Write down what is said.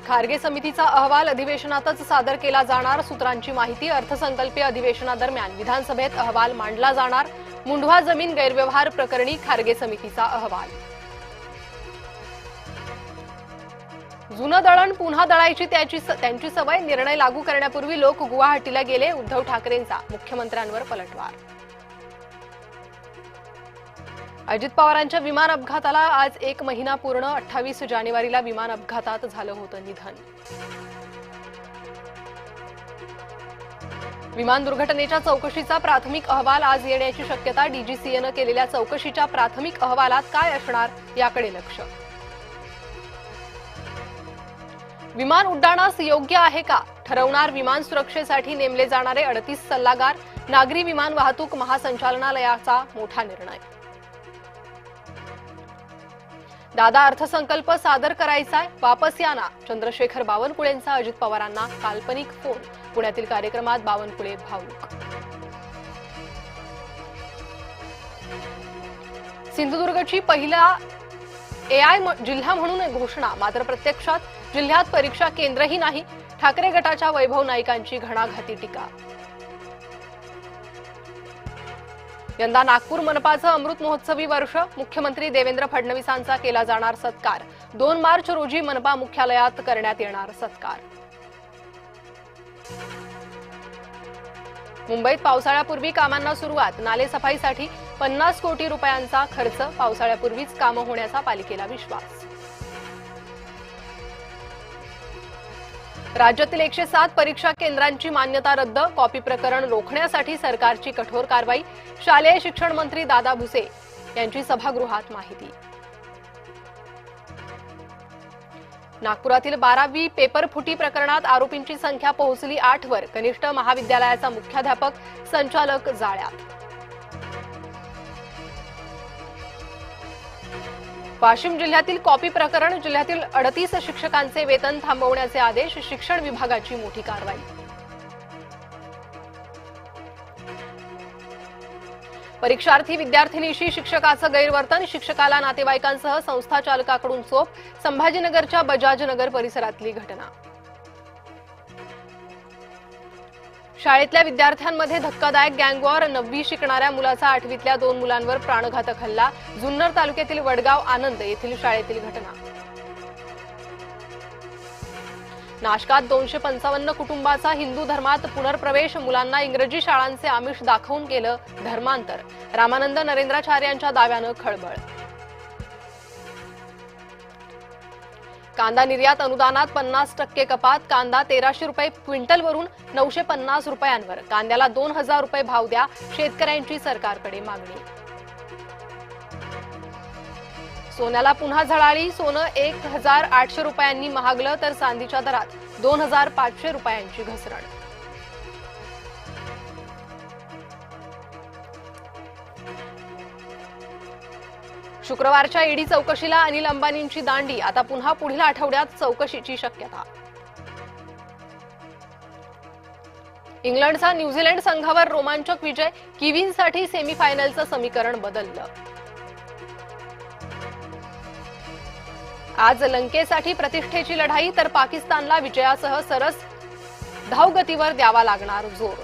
खारगे समितीचा अहवाल अधिवेशनातच सादर केला जाणार। सूत्रांची माहिती, अर्थसंकल्पीय अधिवेशनादरम्यान विधानसभेत अहवाल मांडला जाणार। मुंढवा जमीन गैरव्यवहार प्रकरणी खारगे समितीचा अहवाल। जुनं दळण पुन्हा दळायची त्यांची सवय। निर्णय लागू करण्यापूर्वी लोक गुवाहाटीला गेले। उद्धव ठाकरेंचा मुख्यमंत्र्यांवर पलटवार। अजित पवारांच्या विमान अपघाताला आज 1 महिना पूर्ण। 28 जानेवारीला विमान अपघातात झालं होतं निधन। विमान दुर्घटनेच्या चौकशीचा प्राथमिक अहवाल आज येण्याची शक्यता। डीजीसीएनं केलेल्या चौकशीच्या प्राथमिक अहवालात काय असणार याकडे लक्ष। विमान उड्डाणास योग्य आहे का ठरवणार विमान सुरक्षेसाठी नेमले जाणारे 38 सल्लागार। नागरी विमान वाहतूक महासंचालनालयाचा मोठा निर्णय। दादा अर्थसंकल्प सादर करायचाय, वापस या ना। चंद्रशेखर बावनकुळेंचा अजित पवारांना काल्पनिक फोन। पुण्यातील कार्यक्रमात बावनकुळे भावूक। सिंधुदुर्गची पहिला एआय जिल्हा म्हणून घोषणा, मात्र प्रत्यक्षात जिल्ह्यात परीक्षा केंद्रही नाही। ठाकरे गटाच्या वैभव नाईकांची घणाघाती टीका। यंदा नागपूर मनपाचं अमृत महोत्सवी वर्ष। मुख्यमंत्री देवेंद्र फडणवीसांचा केला जाणार सत्कार। 2 मार्च रोजी मनपा मुख्यालयात करण्यात येणार सत्कार। मुंबईत पावसाळ्यापूर्वी कामांना सुरुवात। नालेसफाईसाठी 50 कोटी रुपयांचा खर्च। पावसाळ्यापूर्वीच कामं होण्याचा पालिकेला विश्वास। राज्यातील 107 परीक्षा केंद्रांची मान्यता रद्द। कॉपी प्रकरण रोखण्यासाठी सरकारची कठोर कारवाई। शालेय शिक्षण मंत्री दादा भुसे यांची सभागृहात माहिती। नागपुरातील 12वी पेपर फुटी प्रकरणात आरोपींची संख्या पोहोचली 8 वर। कनिष्ठ महाविद्यालयाचा मुख्याध्यापक संचालक जाळ्यात। वाशिम जिल्ह्यातील कॉपी प्रकरण। जिल्ह्यातील 38 शिक्षकांचे वेतन थांबवण्याचे आदेश। शिक्षण विभागाची मोठी कारवाई। परीक्षार्थी विद्यार्थिनीशी शिक्षकाचं गैरवर्तन। शिक्षकाला नातेवाईकांसह संस्था चालकाकडून चोप। संभाजीनगरच्या बजाजनगर परिसरातली घटना। शाळेतल्या विद्यार्थ्यांमध्ये धक्कादायक गँगवॉर। 9वी शिकणाऱ्या मुलाचा 8वीतल्या 2 मुलांवर प्राणघातक हल्ला। जुन्नर तालुक्यातील वडगाव आनंद येथील शाळेतील घटना। नाशकात 255 कुटुंबाचा हिंदू धर्मात पुनर्प्रवेश। मुलांना इंग्रजी शाळांचे आमिष दाखवून केलं धर्मांतर। रामानंद नरेंद्राचार्यांच्या दाव्यानं खळबळ। कांदा निर्यात अनुदानात 50% कपात। कांदा 1300 रुपये क्विंटलवरून 950 रुपयांवर। कांद्याला 2000 रुपये भाव द्या, शेतकऱ्यांची सरकारकडे मागणी। सोन्याला पुन्हा झळाळी। सोनं 1800 रुपयांनी महागलं तर चांदीच्या दरात 2500 रुपयांची घसरण। शुक्रवारच्या ईडी चौकशीला अनिल अंबानींची दांडी। आता पुन्हा पुढील आठवड्यात चौकशीची शक्यता। इंग्लंडचा न्यूझीलंड संघावर रोमांचक विजय। किवींसाठी सेमीफायनलचं समीकरण बदललं। आज लंकेसाठी प्रतिष्ठेची लढाई, तर पाकिस्तानला विजयासह सरस धावगतीवर द्यावा लागणार जोर।